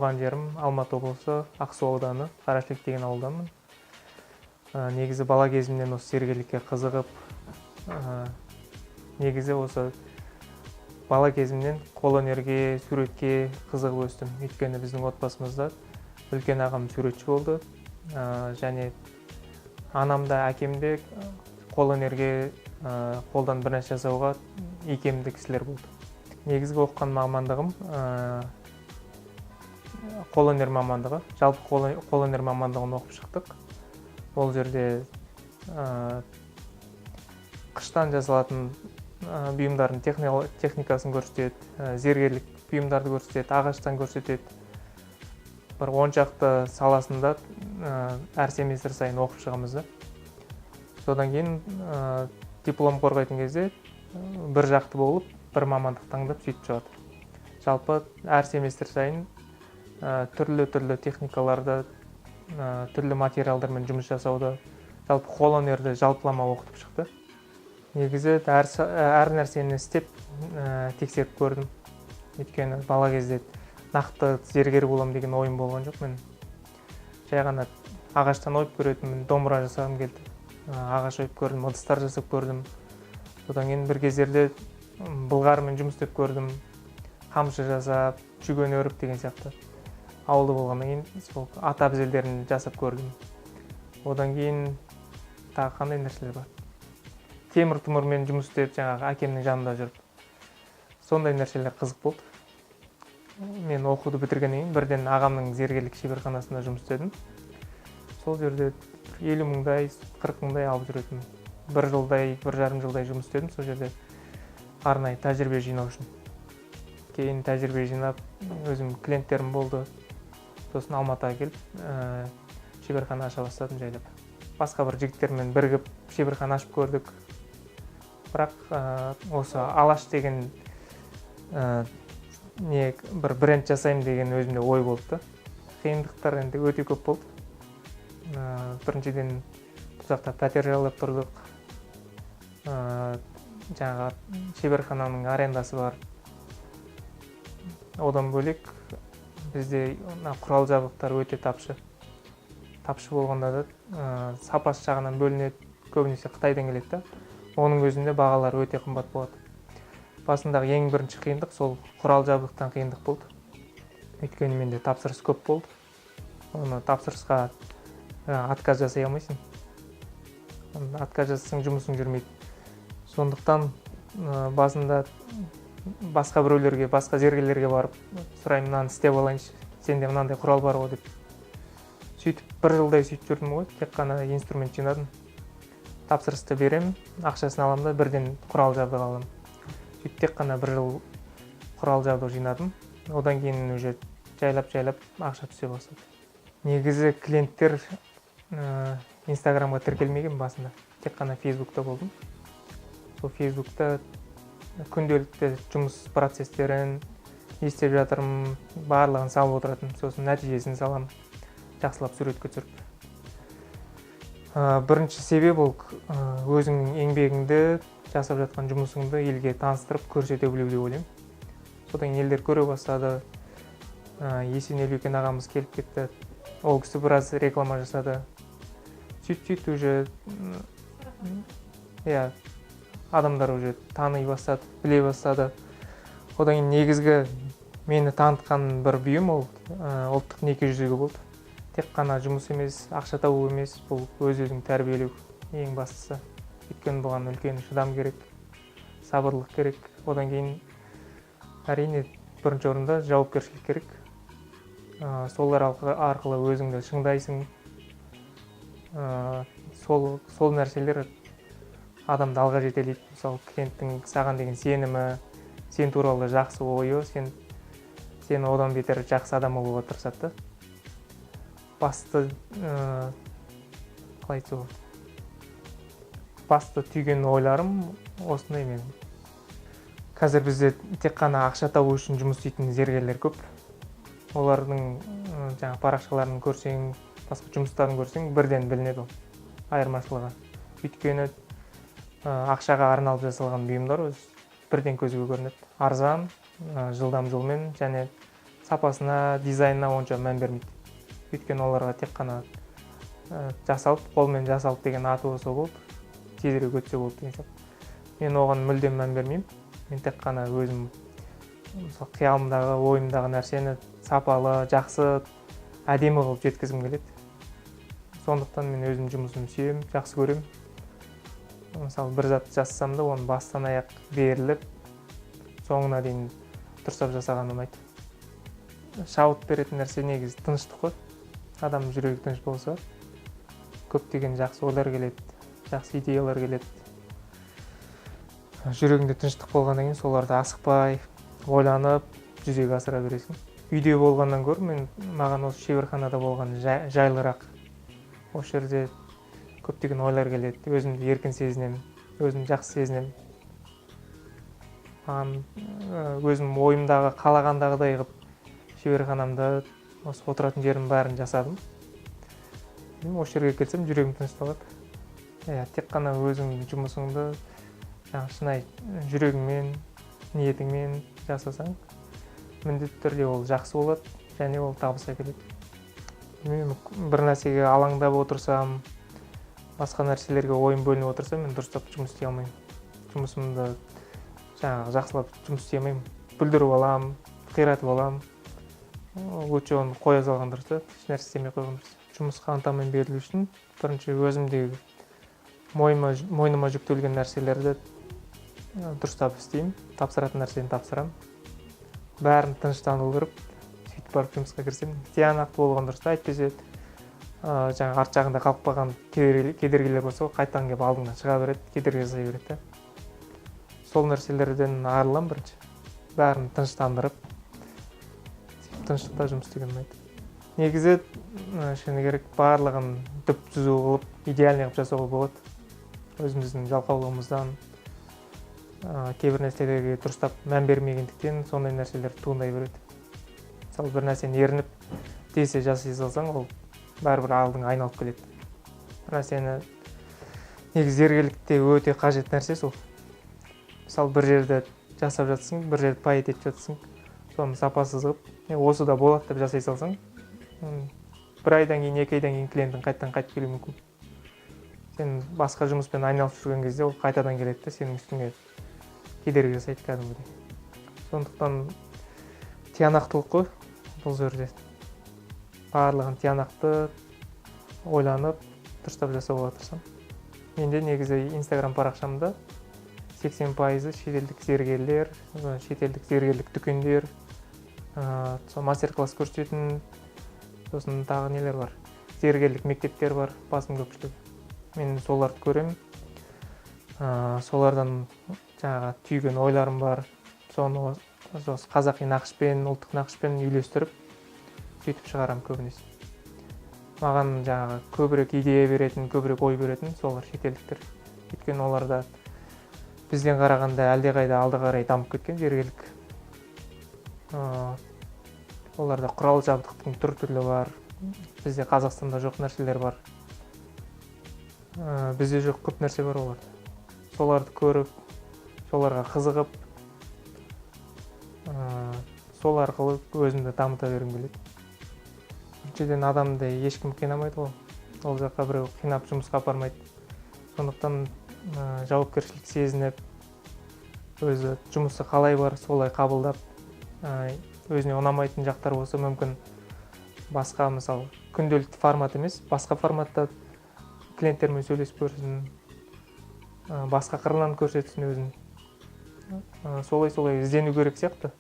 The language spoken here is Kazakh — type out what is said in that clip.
туған жерім Алматы облысы Ақсу ауданы Қарашілік деген ауылданмын. Негізі бала кезімнен осы зергерлікке қызығып, негізі осы бала кезімнен қолөнерге, суретке қызығып өстім. Өйткені біздің отбасымызда үлкен ағам суретші болды, және анам да әкем де қолөнерге қолдан бір нәрсе жасауға икемді кісілер болды. Негізгі оқыған мамандығым қолөнер мамандығы. Жалпы қолөнер мамандығын оқып шықтық. Ол жерде қыштан жасалатын бұйымдардың техникасын көрсетеді, зергерлік бұйымдарды көрсетеді, ағаштан көрсетеді. Бір 10 шақты саласында әр семестр сайын оқып шығамыз да. Содан кейін диплом қорғайтын кезде бір жақты болып, бір мамандық таңдап сөйтіп шығады. Жалпы әр семестр сайын түрлі техникаларды, түрлі материалдармен жұмыс жасауды, жалпы қолөнерді жалпылама оқытып шықты. Негізі әр нәрсені істеп тексеріп көрдім. Өйткені бала кезде нақты зергер болам деген ойым болған жоқ. Мен жай ғана ағаштан ойып көретінмін, домбыра жасағым келді. Ағаш ойып көрдім, ыдыстар жасап көрдім. Содан кейін бір кездерде былғармен жұмыс істеп көрдім. Қамшы жасап, жүген өріп деген сияқты. Ауылда болғаннан кейін сол ат әбзелдерін жасап көрдім. Одан кейін тағы қандай нәрселер бар? Темір тұмырмен жұмыс істеп, жаңағы әкемнің жанында жүріп. Сондай нәрселер қызық болды. Мен оқуды бітіргеннен кейін бірден ағамның зергерлік шеберханасында жұмыс істедім. Сол жерде 50 мыңдай, 40 мыңдай алып жүретінмін. Бір жарым жылдай жұмыс істедім сол жерде арнайы тәжірибе жинау үшін. Кейін тәжірибе жинап, өзім клиенттерім болды. Сосын Алматыға келіп, шеберхана аша бастадым жайлап. Басқа бір жігіттермен бірігіп шеберхана ашып көрдік. Бірақ осы Алаш деген бір бренд жасаймын деген өзімде ой болды. Қиындықтар енді өте көп болды. Біріншіден бұл жақта пәтер жалдап тұрдық. Жаңағы шеберхананың арендасы бар. Одан бөлек бізде құрал жабдықтар өте тапшы. Тапшы болғанда да сапасы жағынан бөлінеді, көбінесе Қытайдан келеді. Оның өзінде бағалар өте қымбат болады. Басындағы ең бірінші қиындық сол құрал жабдықтан қиындық болды. Өйткені менде тапсырыс көп болды. Оны тапсырысқа отказ жасай алмайсың. Отказ жасасаң жұмысың жүрмейді. Сондықтан басында басқа біреулерге, басқа зергерлерге барып, сұраймын, мынаны істеп алайыншы, сенде мынандай құрал бар ғой деп. Сөйтіп бір жылдай сөйтіп жүрдім ғой, тек қана инструмент жинадым. Тапсырысты беремін, ақшасын аламын да бірден құрал жабдық аламын. Сөйтіп тек қана бір жыл құрал жабдық жинадым. Одан кейін уже жайлап ақша түсе бастады. Негізі клиенттер Инстаграмға тіркелмеген басында, тек қана Фейсбукта болдым. Сол Фейсбукта күнделікті жұмыс процестерін естеп жатырмын, барлығын салып отыратын, сосын нәтижесін салам, жақсылап суретке түсіріп. Бірінші себеп ол өзіңнің еңбегіңді, жасап жатқан жұмысыңды елге таныстырып көрсете білу деп ойлаймын. Содан елдер көре бастады. Есенел үлкен ағамыз келіп кетті. Ол кісі біраз реклама жасады. Сөйт уже адамдар уже тани бастады, біле бастады. Одан кейін негізгі мені танытқан бір бұйым ол ұлттық неке жүзігі болды. Тек қана жұмыс емес, ақша табу емес, бұл өз-өзің тәрбиелеу ең бастысы. Өйткені бұған үлкен шыдам керек, сабырлық керек. Одан кейін әрине бірінші орында жауапкершілік керек. Солар арқылы өзіңді шыңдайсың. Сол нәрселер адамды алға жетелейді. Мысалы, клиенттің саған деген сенімі, сен туралы жақсы ойы, сен одан бетер жақсы адам болуға тырысады. Басты түйген ойларым осындай менің. Қазір бізде тек қана ақша табу үшін жұмыс істейтін зергерлер көп. Олардың парақшаларын көрсең, басқа жұмыстарын көрсең, бірден білінеді ол айырмашылығы. Өйткені ақшаға арналып жасалған бұйымдар бірден көзге көрінеді. Арзан, жылдам жолмен және сапасына, дизайнына онша мән бермейді. Өйткені оларға тек қана жасалып, қолмен жасалып деген аты болса болды, тезірек өтсе болды деген сияқты. Мен оған мүлдем мән бермеймін. Мен тек қана өзім мысалы қиялымдағы, ойымдағы нәрсені сапалы, жақсы, әдемі қылып жеткізгім келеді. Сондықтан мен өзім жұмысымды сүйемін, жақсы көремін. Мысалы бір зат жасасам да оны бастан аяқ беріліп, соңына дейін дұрыстап жасаған ұнайды. Шабыт беретін нәрсе негізі тыныштық қой. Адам жүрегі тыныш болса, көптеген жақсы ойлар келеді, жақсы идеялар келеді. Жүрегіңде тыныштық болғаннан кейін соларды асықпай, ойланып, жүзеге асыра бересің. Үйде болғаннан гөрі маған осы шеберханада болған жайлырақ. Осы жерде көптеген ойлар келеді, өзімді еркін сезінемін, өзімді жақсы сезінемін. Өзім ойымдағы, қалағандағыдай қылып шеберханамда осы отыратын жерім бәрін жасадым. Осы жерге келсем жүрегім тынышталады. Тек қана өзің жұмысыңды шынайы жүрегіңмен, ниетіңмен жасасаң, міндетті түрде ол жақсы болады және ол табыс әкеледі. Мен бір нәрсеге алаңдап отырсам, басқа нәрселерге ойым бөлініп отырса, мен дұрыстап жұмыс істей алмаймын. Жұмысымды жақсылап жұмыс істей алмаймын. Бүлдіріп аламын, қиратып аламын. Лучше оны қоя салған дұрыс та, еш нәрсе істемей қойған дұрыс. Жұмысқа ынтамен берілу үшін бірінші өзімдегі мойныма жүктелген нәрселерді дұрыстап істеймін, тапсыратын нәрсені тапсырамын. Бәрін тыныштандырып, сөйтіп барып жұмысқа кірсем, тиянақты болған дұрыс та, әйтпесе арт жағында қалып қалған кедергілер болса, қайтадан келіп алдыңнан шыға береді, кедергі жасай береді. Сол нәрселерден арыламын бірінші. Бәрін тыныштандырып, тыныштықта жұмыс істеген ұнайды. Негізі шыны керек барлығын түп-түзу қылып, идеальный қылып жасауға болады. Өзіміздің жалқаулығымыздан кейбір нәрселерге дұрыстап мән бермегендіктен сондай нәрселер туындай береді. Мысалы бір нәрсені ерініп тез жасай салсаң, ол бәрібір алдың айналып келеді. Бір нәрсені негізі зергерлікте өте қажет нәрсе сол. Мысалы бір жерді жасап жатсың, бір жерді пайет етіп жатсың, соны сапасыз қылып, осы да болады деп жасай салсаң, бір айдан кейін, 2 айдан кейін клиентің қайтадан қайтып келуі мүмкін. Сен басқа жұмыспен айналып жүрген кезде ол қайтадан келеді де сенің үстіңе кедергі жасайды кәдімгідей. Сондықтан тиянақтылық қой бұл жерде. Барлығын тиянақты ойланып, дұрыстап жасауға тырысамын. Менде негізі Instagram парақшамда 80% шетелдік зергерлер, шетелдік зергерлік дүкендер, мастер-класс көрсететін, сосын тағы нелер бар. Зергерлік мектептер бар, басым көпшілігі. Мен соларды көремін. Солардан түйген ойларым бар. Соны қазақи нақышпен, ұлттық нақышпен үйлестіріп, сөйтіп шығарам көбінесе. Маған көбірек идея беретін, көбірек ой беретін солар шетелдіктер. Өйткені оларда бізден қарағанда әлдеқайда алды қарай дамып кеткен зергерлік. Оларда құрал жабдықтың түр-түрлі бар. Бізде Қазақстанда жоқ нәрселер бар. Бізде жоқ көп нәрсе бар оларда. Соларды көріп, соларға қызығып, сол арқылы өзімді дамыта бергім келеді. Біріншіден адамды ешкім қинамайды ғой. Ол жаққа біреу қинап жұмысқа апармайды. Сондықтан жауапкершілік сезініп, өзі жұмысы қалай бар, солай қабылдап, өзіне ұнамайтын жақтар болса мүмкін басқа, мысалы, күнделікті формат емес, басқа форматта клиенттермен сөйлесіп көрсін, басқа қырларын көрсетсін өзін. Солай іздену керек сияқты.